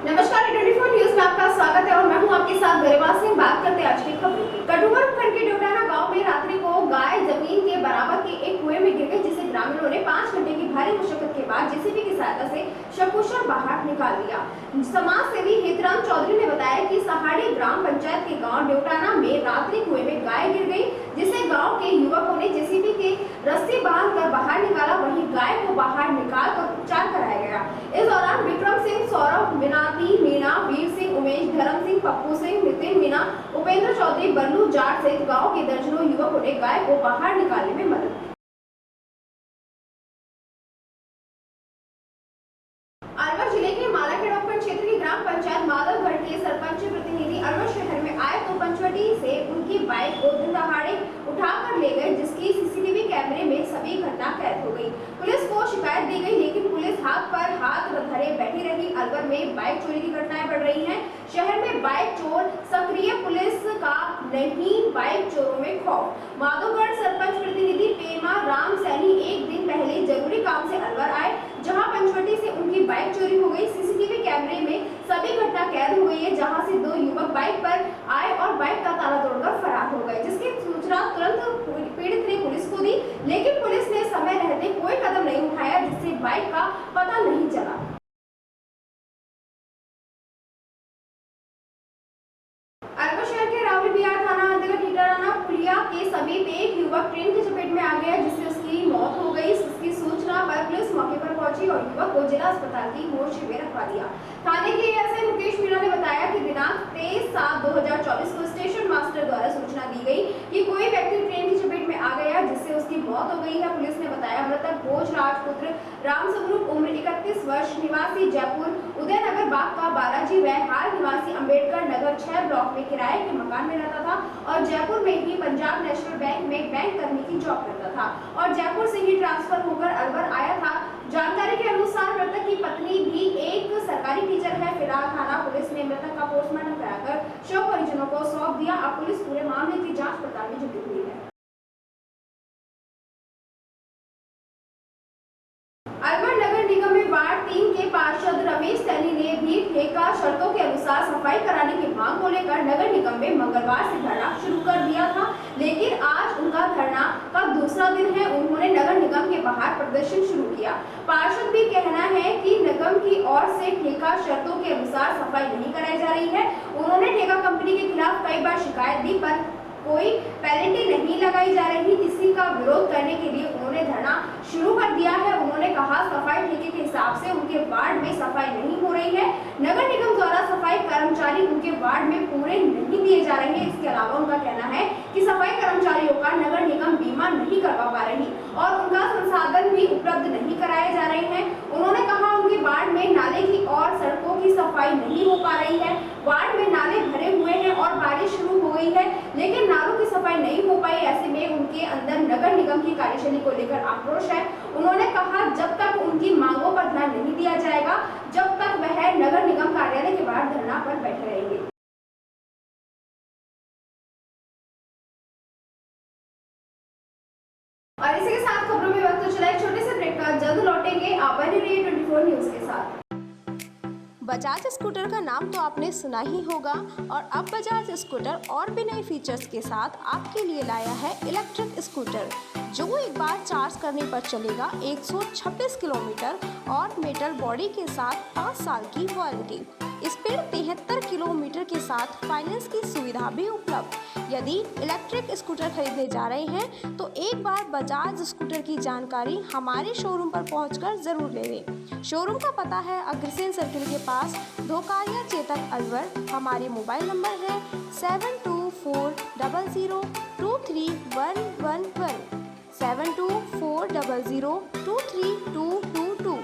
नमस्कार, 24 न्यूज में आपका स्वागत है और मैं हूं आपके साथ गरिमा सिंह। बात करते हैं आज की खबरों की। कठुआ उपखंड के डोटाना गांव में रात्रि को गाय जमीन के बराबर के एक कुएं में गिर गई, जिसे ग्रामीणों ने 5 घंटे की भारी मशक्कत के बाद जेसीबी की सहायता से सकुशल बाहर निकाल लिया। समाज सेवी हेतराम चौधरी ने बताया कि सहाड़ी ग्राम पंचायत के गाँव डोटाना में रात्रि कुएं में गाय गिर गई, जिसे गाँव के युवकों ने जेसीबी के रस्सी बांध कर बाहर निकाला। वहीं गाय को बाहर निकाल कर उपचार कराया गया। इस दौरान विक्रम सिंह, सौरभ, मीना, वीर सिंह, उमेश, धर्म सिंह, पप्पू सिंह, नितिन मीना, उपेंद्र चौधरी, बल्लू जाट सहित गांव के दर्जनों युवकों ने गाय को बाहर निकालने में मदद की। अलवर जिले के मालाखेड़ा उपखंड क्षेत्र की ग्राम पंचायत माधवगढ़ के सरपंच प्रतिनिधि अलवर शहर में आए तो पंचवटी से उनकी बाइक को दिन दहाड़े उठाकर ले गए, जिसकी सीसीटीवी कैमरे में सभी घटना कैद हो गई। पुलिस को शिकायत दी गई, लेकिन पुलिस हाथ पर हाथ धरे बैठी रही। अलवर में बाइक चोरी की घटनाएं बढ़ रही हैं। शहर में बाइक चोर सक्रिय, पुलिस का नहीं बाइक चोरों में खौफ। माधवगढ़ सरपंच प्रतिनिधि पेमा राम सैनी एक दिन पहले जरूरी काम से अलवर आए, जहां पंचवटी से उनकी बाइक चोरी हो गई। सीसीटीवी कैमरे में सभी घटना कैद हो गई है, जहां से 2 युवक बाइक पर आए और बाइक का ताला तोड़कर फरार हो गए, जिसकी सूचना तुरंत पीड़ित ने पुलिस को दी, लेकिन पुलिस ने समय रहते कोई कदम नहीं उठाया, जिससे बाइक का पता नहीं चला। अलवर शहर के रावली बिहार थाना अंतर्गत हिटराना पुलिया के समीप एक युवक ट्रेन की चपेट में आ गया, जिससे उसकी मौत हो गई। इसकी सूचना पर पुलिस मौके पर पहुंची और युवक को जिला अस्पताल की मोर्चे में रखवा दिया। थाने के एएसआई मुकेश मीणा ने बताया कि दिनांक 23/7/2024 को स्टेशन मास्टर द्वारा सूचना दी गई कि कोई व्यक्ति ट्रेन की चपेट में आ गया, जिससे उसकी मौत हो गई है। पुलिस ने बताया मृतक भोज राजपुत्र रामस्वरूप, उम्र 31 वर्ष, निवासी जयपुर उदयनगर बाग का बालाजी व हाल निवासी अम्बेडकर नगर 6 ब्लॉक में किराए के मकान में रहता था और जयपुर में ही पंजाब नेशनल बैंक में बैंक कर्मी की जॉब करता था और जयपुर से ही ट्रांसफर होकर अलवर आया था। जानकारी के अनुसार मृतक की पत्नी भी एक सरकारी टीचर है। फिलहाल थाना पुलिस ने मृतक का पोस्टमार्टम कराकर शव परिजनों को सौंप दिया। अब पुलिस पूरे मामले की जांच पड़ताल में जुटी हुई है। अलवर नगर निगम में वार्ड 3 के पार्षद रमेश सैनी ने भी ठेका शर्तों के अनुसार सफाई कराने की मांग को लेकर नगर निगम में मंगलवार से धरना शुरू कर दिया था, लेकिन आज उनका धरना का दूसरा दिन है। उन्होंने नगर निगम के बाहर प्रदर्शन शुरू किया। पार्षद भी कहना है कि निगम की ओर से ठेका शर्तों के अनुसार सफाई नहीं कराई जा रही है। उन्होंने ठेका कंपनी के खिलाफ कई बार शिकायत दी, पर कोई पेनल्टी नहीं लगाई जा रही। इसी का विरोध करने के लिए उन्होंने धरना शुरू कर दिया है। उन्होंने कहा सफाई ठेके के हिसाब से उनके वार्ड में सफाई नहीं हो रही है। नगर निगम द्वारा सफाई कर्मचारी उनके वार्ड में पूरे नहीं दिए जा रहे हैं। इसके अलावा उनका कहना है कि सफाई कर्मचारियों का नगर निगम बीमा नहीं करवा पा रही और उनका संसाधन भी उपलब्ध नहीं कराए जा रहे हैं। उन्होंने कहा उनके वार्ड में नाले की और सड़कों की सफाई नहीं हो पा रही है। वार्ड में नाले भरे हुए हैं और बारिश शुरू हो गई है, लेकिन नालों की सफाई नहीं हो पाई। ऐसे में उनके अंदर नगर निगम की कार्यशैली को लेकर आक्रोश है। उन्होंने कहा जब तक उनकी मांगों पर ध्यान नहीं दिया जाएगा, जब तक वह नगर निगम कार्यालय के बाहर धरना पर बैठे रहेंगे। और इसी के साथ खबरों में वक्त चला एक छोटे से ब्रेक का, जल्द लौटेंगे। आप बने रहिए 24 न्यूज के साथ। बजाज स्कूटर का नाम तो आपने सुना ही होगा और अब बजाज स्कूटर और भी नए फीचर्स के साथ आपके लिए लाया है इलेक्ट्रिक स्कूटर, जो एक बार चार्ज करने पर चलेगा 126 किलोमीटर और मेटल बॉडी के साथ 5 साल की वारंटी। स्पीड 73 किलोमीटर के साथ फाइनेंस की सुविधा भी उपलब्ध। यदि इलेक्ट्रिक स्कूटर खरीदने जा रहे हैं तो एक बार बजाज स्कूटर की जानकारी हमारे शोरूम पर पहुंचकर जरूर ले लें। शोरूम का पता है अग्रसेन सर्किल के पास, धोकारिया चेतक अलवर। हमारे मोबाइल नंबर है 7240023111 7240023222।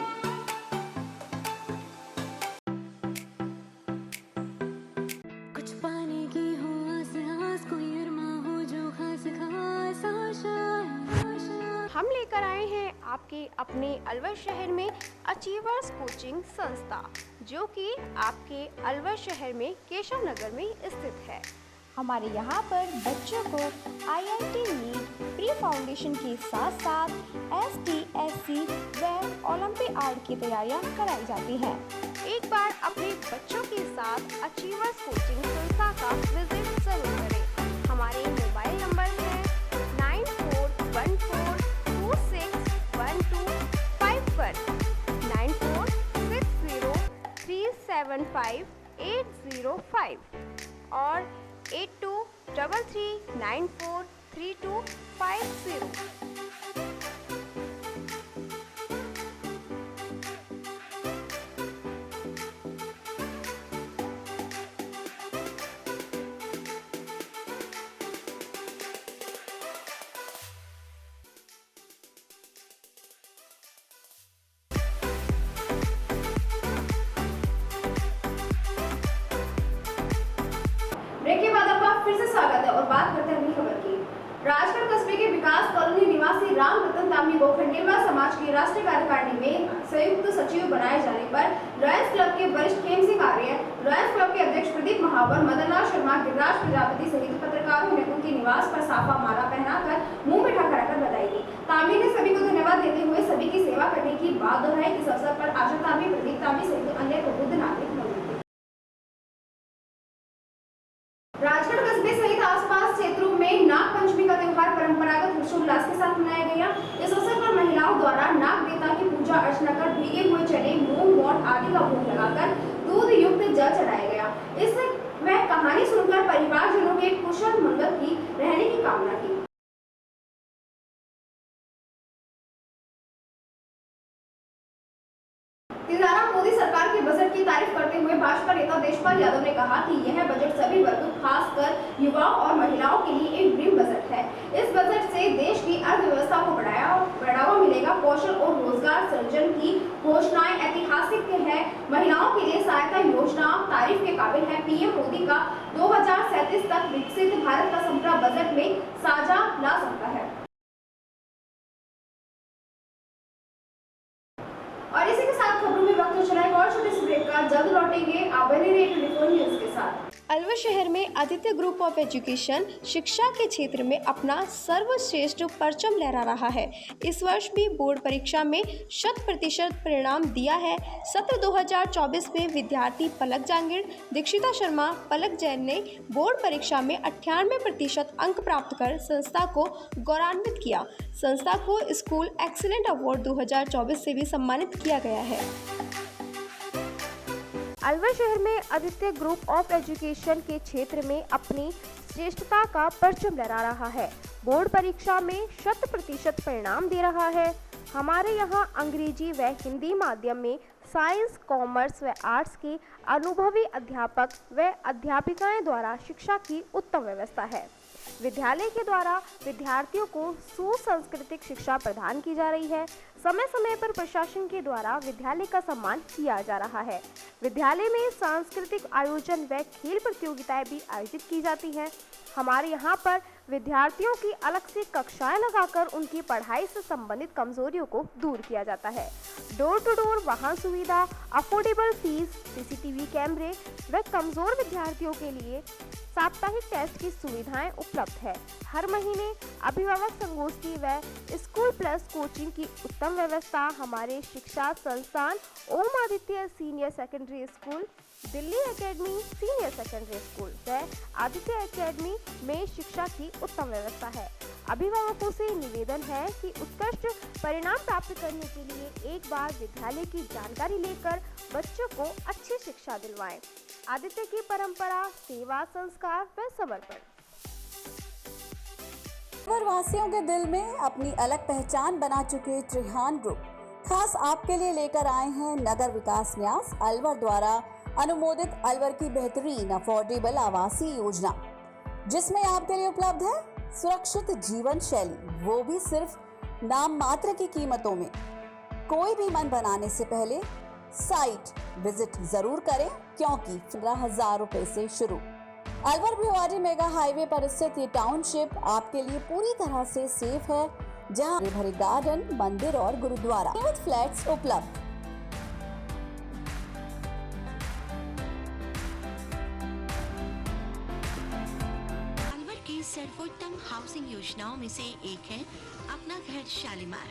हम लेकर आए हैं आपके अपने अलवर शहर में अचीवर्स कोचिंग संस्था, जो कि आपके अलवर शहर में केशव नगर में स्थित है। हमारे यहाँ पर बच्चों को IIT नीट प्री फाउंडेशन के साथ साथ ST, SC व ओलंपियाड की तैयारियाँ कराई जाती हैं। एक बार अपने बच्चों के साथ अचीवर्स कोचिंग संस्था का विजिट जरूर करें। हमारे मोबाइल नंबर है 9414261251, 9460375805 और 8233943250। ब्रेक के बाद आपका फिर से स्वागत है और बात करते हैं अगली खबर की। राजगढ़ कस्बे के विकास कॉलोनी निवासी राम रतन तामी को खंडेलवाल समाज की राष्ट्रीय कार्यकारिणी में संयुक्त सचिव बनाए जाने पर रॉयल्स क्लब के वरिष्ठ खेम सिंह आर्य, रॉयल्स क्लब के अध्यक्ष प्रदीप महावर, मदन लाल शर्मा, गिरिराज प्रजापति सहित पत्रकारों ने उनके निवास पर साफा माला पहनाकर मुंह मीठा कराकर बधाई दी। तामी ने सभी को धन्यवाद देते हुए सभी की सेवा करने की बात दोहराई। इस अवसर पर आशा तामी, प्रदीप तामी सहित अन्य प्रबुद्ध नागरिक मौजूद थे। राजगढ़ कस्बे सहित आसपास क्षेत्रों में नाग पंचमी का त्योहार परंपरागत हर्षोल्लास के साथ मनाया गया। इस अवसर पर महिलाओं द्वारा नाग देवता की पूजा अर्चना कर भीगे हुए चने, मूंग, मोठ आदि का भोग लगाकर दूध युक्त जल चढ़ाया गया। इस वह कहानी सुनकर परिवारजनों के कुशल मंगल की रहने की कामना की। तेलंगाना मोदी सरकार के बजट की तारीफ करते हुए भाजपा नेता देशपाल यादव ने कहा कि यह बजट सभी वर्गों, खासकर युवाओं और महिलाओं के लिए एक ड्रीम बजट है। इस बजट से देश की अर्थव्यवस्था को बढ़ावा मिलेगा। कौशल और रोजगार सृजन की घोषणाएं ऐतिहासिक है। महिलाओं के लिए सहायता योजना तारीफ के काबिल है। पीएम मोदी का 2037 तक विकसित भारत का सपना बजट में साझा ला सकता है। और इसी के साथ खबरों में वक्त चला एक और छोटे से ब्रेक का। जल्द लौटेंगे आप बने रहिए 24 न्यूज के साथ। अलवर शहर में आदित्य ग्रुप ऑफ एजुकेशन शिक्षा के क्षेत्र में अपना सर्वश्रेष्ठ परचम लहरा रहा है। इस वर्ष भी बोर्ड परीक्षा में 100% परिणाम दिया है। सत्र 2024 में विद्यार्थी पलक जांगिड़, दीक्षिता शर्मा, पलक जैन ने बोर्ड परीक्षा में 98% अंक प्राप्त कर संस्था को गौरवान्वित किया। संस्था को स्कूल एक्सीलेंट अवार्ड 2024 से भी सम्मानित किया गया है। अलवर शहर में आदित्य ग्रुप ऑफ एजुकेशन के क्षेत्र में अपनी श्रेष्ठता का परचम लहरा रहा है। बोर्ड परीक्षा में 100% परिणाम दे रहा है। हमारे यहाँ अंग्रेजी व हिंदी माध्यम में साइंस, कॉमर्स व आर्ट्स के अनुभवी अध्यापक व अध्यापिकाएं द्वारा शिक्षा की उत्तम व्यवस्था है। विद्यालय के द्वारा विद्यार्थियों को सुसांस्कृतिक शिक्षा प्रदान की जा रही है। समय समय पर प्रशासन के द्वारा विद्यालय का सम्मान किया जा रहा है। विद्यालय में सांस्कृतिक आयोजन व खेल प्रतियोगिताएं भी आयोजित की जाती हैं। हमारे यहाँ पर विद्यार्थियों की अलग से कक्षाएं लगाकर उनकी पढ़ाई से संबंधित कमजोरियों को दूर किया जाता है। डोर टू डोर वाहन सुविधा, अफोर्डेबल फीस, सीसीटीवी कैमरे व कमजोर विद्यार्थियों के लिए साप्ताहिक टेस्ट की सुविधाएं उपलब्ध है। हर महीने अभिभावक संगोष्ठी व स्कूल प्लस कोचिंग की उत्तम व्यवस्था। हमारे शिक्षा संस्थान Om Aditya senior secondary school, Delhi academy senior secondary school व आदित्य एकेडमी में शिक्षा की उत्तम व्यवस्था है। अभिभावकों से निवेदन है कि उत्कृष्ट परिणाम प्राप्त करने के लिए एक बार विद्यालय की जानकारी लेकर बच्चों को अच्छी शिक्षा दिलवाएं। आदित्य की परंपरा, सेवा, संस्कार व समर्पण। अलवर वासियों के दिल में अपनी अलग पहचान बना चुके त्रिहान ग्रुप खास आपके लिए लेकर आए हैं नगर विकास न्यास अलवर द्वारा अनुमोदित अलवर की बेहतरीन अफोर्डेबल आवासीय योजना, जिसमें आपके लिए उपलब्ध है सुरक्षित जीवन शैली, वो भी सिर्फ नाम मात्र की कीमतों में। कोई भी मन बनाने से पहले साइट विजिट जरूर करें, क्योंकि 15,000 रुपए से शुरू। अलवर भिवाड़ी मेगा हाईवे पर स्थित ये टाउनशिप आपके लिए पूरी तरह से सेफ है, जहां भरे गार्डन, मंदिर और गुरुद्वारा, फ्लैट्स उपलब्ध। अलवर की सर्वोत्तम हाउसिंग योजनाओं में से एक है अपना घर शालीमार।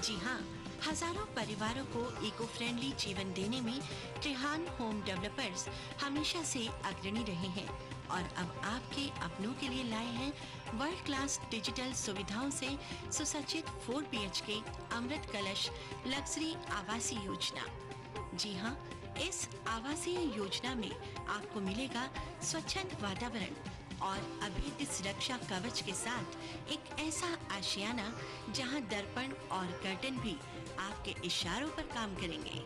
जी हाँ, हजारों परिवारों को इको फ्रेंडली जीवन देने में त्रिहान होम डेवलपर्स हमेशा से अग्रणी रहे हैं और अब आपके अपनों के लिए लाए हैं वर्ल्ड क्लास डिजिटल सुविधाओं से सुसज्जित 4 BHK अमृत कलश लग्जरी आवासीय योजना। जी हाँ, इस आवासीय योजना में आपको मिलेगा स्वच्छंद वातावरण और अभेद्य सुरक्षा कवच के साथ एक ऐसा आशियाना जहां दर्पण और कर्टन भी आपके इशारों पर काम करेंगे।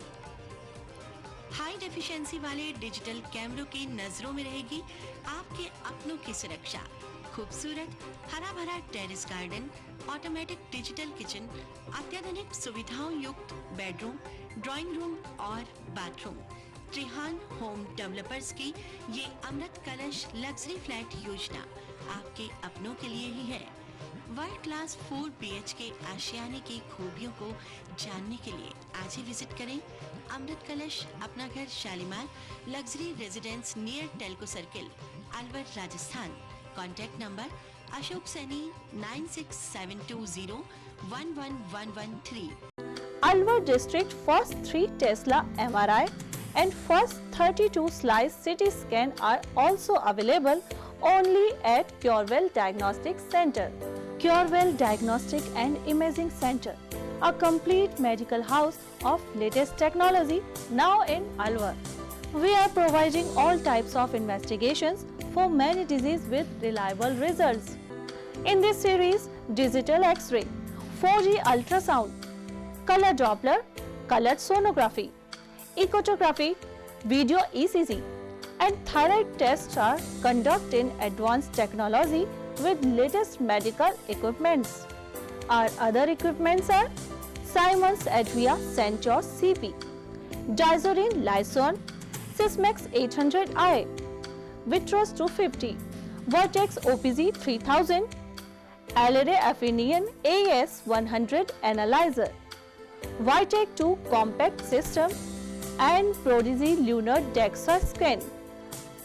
हाई डेफिशिएंसी वाले डिजिटल कैमरों की नजरों में रहेगी आपके अपनों की सुरक्षा। खूबसूरत हरा भरा terrace garden, automatic digital kitchen, अत्याधुनिक सुविधाओं युक्त बेडरूम, ड्राइंग रूम और बाथरूम। त्रिहान होम डेवलपर्स की ये अमृत कलश लग्जरी फ्लैट योजना आपके अपनों के लिए ही है। वर्ल्ड क्लास 4 BHK आशियाने की खूबियों को जानने के लिए आज ही विजिट करें अमृत कलश अपना घर Shalimar luxury residence near Telco circle, Alwar, Rajasthan. Contact number Ashok Saini 9672011113। Alwar district first 3 Tesla MRI and first 32 slice CT scan are also available only at Curewell Diagnostic Center. Curewell Diagnostic and Imaging Center, a complete medical house of latest technology now in Alwar. We are providing all types of investigations for many diseases with reliable results. In this series, digital X-ray, 4G ultrasound, color Doppler, colored sonography, echography, video ECG, and thyroid tests are conducted in advanced technology with latest medical equipments. Our other equipments are Siemens Advia Centaur CP, Dizorin Lyson, Sysmex 800i, Vitros 250, Vertex OPZ 3000, Alere Affinion AS 100 Analyzer, Vitec 2 Compact System, and Prodigy Lunar DEXA Scan.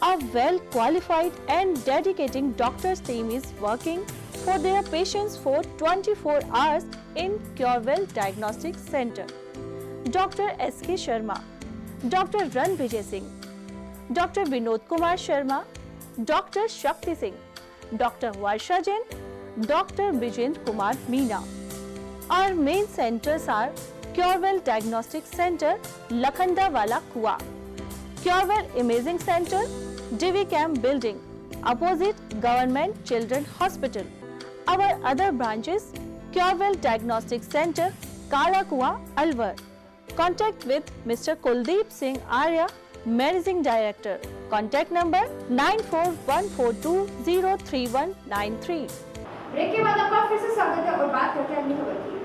A well-qualified and dedicated doctor's team is working for their patients for 24 hours in Curewell Diagnostic Center. Dr. S.K. Sharma, Dr. Ran Vijay Singh, Dr. Vinod Kumar Sharma, Dr. Shakti Singh, Dr. Varsha Jain, Dr. Vijendra Kumar Meena. Our main centers are Curewell Diagnostic Center, Lakhandawala Kua, Curewell Imaging Center, Divi Camp Building, opposite Government Children Hospital. Our other branches, Curewell Diagnostic Center, Kala Kua, Alwar. Contact with Mr. Kuldeep Singh Arya, Managing Director. Contact number 9414203193. Break के बाद आपका फिर से स्वागत है और बात करते हैं अगली खबर की।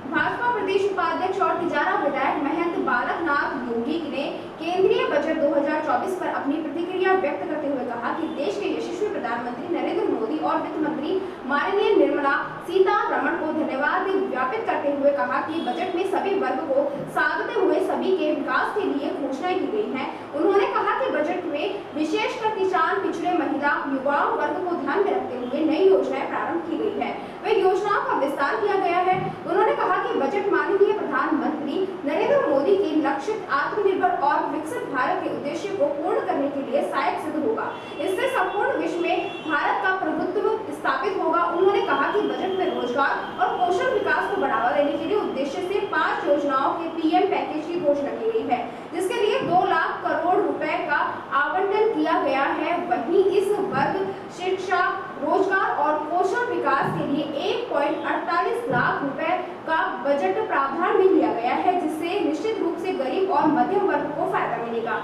भाजपा प्रदेश उपाध्यक्ष और तिजारा विधायक महंत बालकनाथ योगी ने केंद्रीय बजट 2024 पर अपनी प्रतिक्रिया व्यक्त करते हुए कहा कि देश के यशस्वी प्रधानमंत्री नरेंद्र मोदी और वित्त मंत्री माननीय निर्मला सीतारमण को धन्यवाद ज्ञापित करते हुए कहा कि बजट में सभी वर्ग को साधते हुए सभी के विकास के लिए घोषणाएं की गई हैं। उन्होंने कहा कि बजट में विशेषकर किसान, पिछड़े, महिला, युवा वर्ग को ध्यान में रखते हुए नई योजनाएं प्रारंभ की गई है, वे योजनाओं का विस्तार किया गया है। उन्होंने कहा कि बजट माननीय प्रधानमंत्री नरेंद्र मोदी के लक्षित आत्मनिर्भर और विकसित भारत के उद्देश्य को पूर्ण करने के लिए सहायक सिद्ध होगा। इससे संपूर्ण विश्व में भारत का प्रभुत्व स्थापित होगा। उन्होंने कहा कि बजट में रोजगार और कौशल विकास को बढ़ावा देने के लिए उद्देश्य से 5 योजनाओं के पीएम पैकेज की घोषणा की गई है, जिसके लिए 2 लाख करोड़ रुपए का आवंटन किया गया है। वहीं इस वर्ग, शिक्षा, रोजगार और कौशल विकास के लिए 1.48 लाख रुपए का बजट प्रावधान भी लिया गया है, जिससे निश्चित रूप से गरीब और मध्यम वर्ग को फायदा मिलेगा।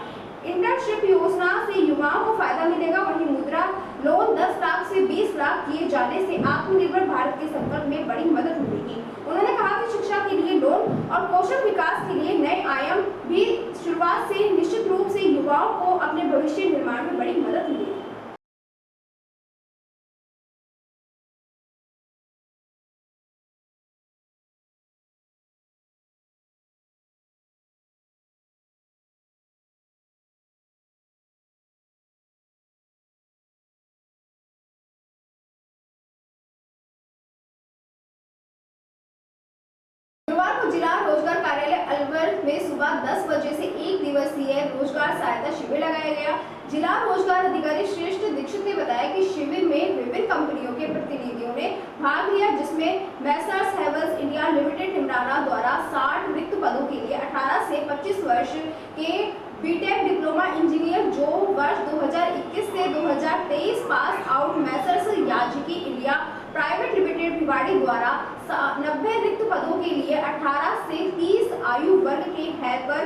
इंटर्नशिप योजना से युवाओं को फायदा मिलेगा। वहीं मुद्रा लोन 10 लाख से 20 लाख किए जाने से आत्मनिर्भर भारत के संकल्प में बड़ी मदद मिलेगी। उन्होंने कहा कि शिक्षा के लिए लोन और कौशल विकास के लिए नए आयाम भी शुरुआत से निश्चित रूप से युवाओं को अपने भविष्य निर्माण में बड़ी मदद मिलेगी। सुबह 10 बजे से 1 दिवसीय रोजगार सहायता शिविर लगाया गया। जिला रोजगार अधिकारी श्रेष्ठ दीक्षित ने बताया कि शिविर में विभिन्न कंपनियों के प्रतिनिधियों ने भाग लिया, जिसमें Messrs Havells India limited Neemrana द्वारा 60 रिक्त पदों के लिए 18 से 25 वर्ष के बीटेक डिप्लोमा इंजीनियर जो वर्ष 2021 से 2023 pass out Messrs Yazaki India private limited Bhiwadi द्वारा 90 रिक्त पदों के लिए 18 से 30 आयु वर्ग के हेल्पर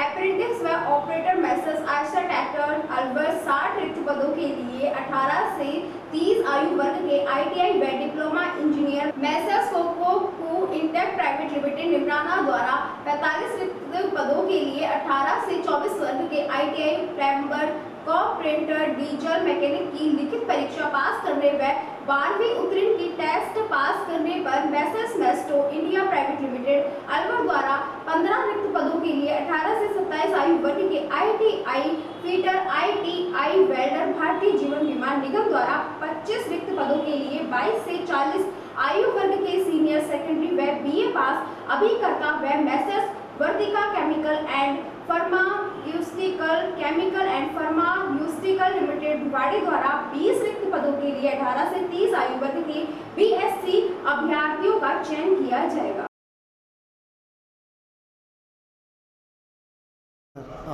अप्रेंटिस व operator Messrs Eicher tractor Alwar 60 रिक्त पदों के लिए 18 से 30 आयु वर्ग के ITI व diploma engineer messrs Coco Intech private limited Neemrana द्वारा 45 रिक्त पदों के लिए 18 से 24 वर्ग के ITI plumber printer diesel mechanic की लिखित परीक्षा पास करने व 12वीं उत्तीर्ण की टेस्ट पास करने पर Messrs Maestro India private limited Alwar द्वारा 15 रिक्त पदों के लिए 18 से 27 आयु वर्ग के ITI fitter ITI welder Bharatiya Jeevan बीमा निगम द्वारा 25 रिक्त पदों के लिए 22 से 40 आयु वर्ग के सीनियर सेकेंडरी व BA पास अभिकर्ता व Messrs Vartika chemical and pharmaceutical limited Bhiwadi द्वारा 20 रिक्त पदों के लिए 18 से 30 आयु वर्ग के BSc अभ्यर्थियों का चयन किया जाएगा।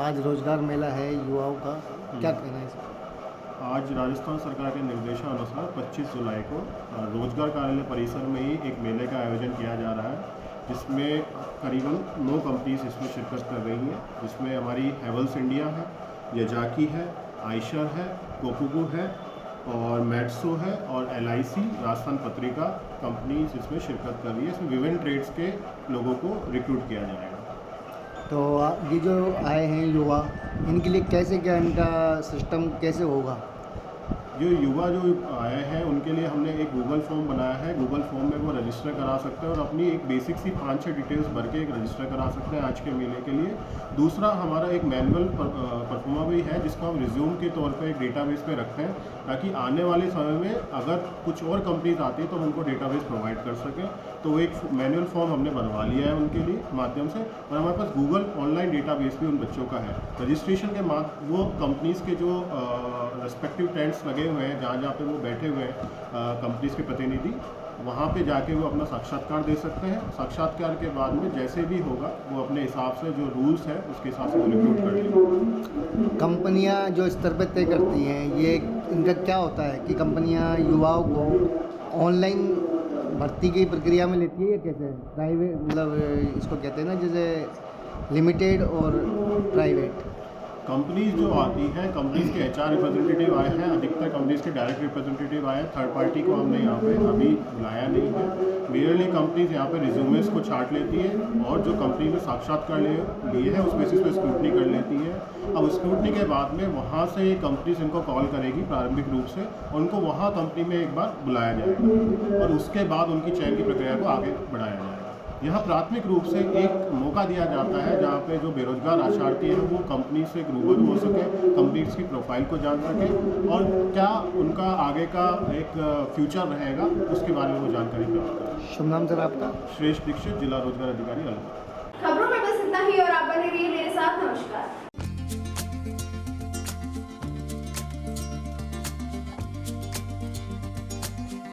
आज रोजगार मेला है युवाओं का, क्या कहना है इसका? आज राजस्थान सरकार के निर्देशानुसार 25 जुलाई को रोजगार कार्यालय परिसर में ही एक मेले का आयोजन किया जा रहा है, जिसमें करीबन 9 कंपनीज इसमें शिरकत कर रही हैं, जिसमें हमारी हेवल्स इंडिया है, याजाकी है, आयशर है, कोकोगो है और मैट्सो है और LIC राजस्थान पत्रिका कंपनीज इसमें शिरकत कर रही है। इसमें विभिन्न ट्रेड्स के लोगों को रिक्रूट किया जाएगा। तो ये जो आए हैं युवा, इनके लिए कैसे, क्या इनका सिस्टम कैसे होगा? जो युवा जो आए हैं उनके लिए हमने एक गूगल फॉर्म बनाया है। गूगल फॉर्म में वो रजिस्टर करा सकते हैं और अपनी एक बेसिक सी 5-6 डिटेल्स भर के एक रजिस्टर करा सकते हैं आज के मेले के लिए। दूसरा, हमारा एक मैनुअल परफॉर्मा भी है, जिसको हम रिज्यूम के तौर पे एक डेटाबेस पे रखते हैं, ताकि आने वाले समय में अगर कुछ और कंपनीज आती है तो हम उनको डेटाबेस प्रोवाइड कर सकें। तो एक मैनुअल फॉर्म हमने बनवा लिया है उनके लिए माध्यम से, और हमारे पास गूगल ऑनलाइन डेटाबेस भी उन बच्चों का है। रजिस्ट्रेशन के बाद वो कंपनीज़ के जो रेस्पेक्टिव टेंट्स लगे हुए हैं, जहाँ पे वो बैठे हुए हैं कंपनीज़ के प्रतिनिधि, वहाँ पे जाके वो अपना साक्षात्कार दे सकते हैं। साक्षात्कार के बाद में जैसे भी होगा वो अपने हिसाब से जो रूल्स है उसके हिसाब से वो रिक्रूट कर लेंगे। कंपनियां जो स्तर पर तय करती हैं, ये इनका क्या होता है कि कंपनियां युवाओं को ऑनलाइन भर्ती की प्रक्रिया में लेती है या कैसे? प्राइवेट, मतलब इसको कहते हैं ना जैसे लिमिटेड और प्राइवेट कंपनीज जो आती हैं, कंपनीज के HR रिप्रेजेंटेटिव आए हैं, अधिकतर कंपनीज के डायरेक्ट रिप्रेजेंटेटिव आए हैं। थर्ड पार्टी को हमने यहाँ पे अभी बुलाया नहीं है। मेनली कंपनीज यहाँ पे रिज्यूमेस को छांट लेती है और जो कंपनी ने साक्षात्कार लिए है उस बेसिस पे स्क्रूटनी कर लेती है। अब स्क्रूटनी के बाद में वहाँ से कंपनीज इनको कॉल करेगी प्रारंभिक रूप से, उनको वहाँ कंपनी में एक बार बुलाया जाएगा और उसके बाद उनकी चयन की प्रक्रिया को आगे बढ़ाया जाएगा। यहाँ प्राथमिक रूप से एक मौका दिया जाता है जहाँ पे जो बेरोजगार आशार्थी हैं वो कंपनी से रूबरू हो सके, कंपनीज की प्रोफाइल को जान सके और क्या उनका आगे का एक फ्यूचर रहेगा उसके बारे में वो जानकारी प्राप्त करें। शुभ नाम सर आपका? श्रेष्ठ दीक्षित, जिला रोजगार अधिकारी अलवर। खबरों में बस इतना ही और आप बने रहिए मेरे साथ। नमस्कार।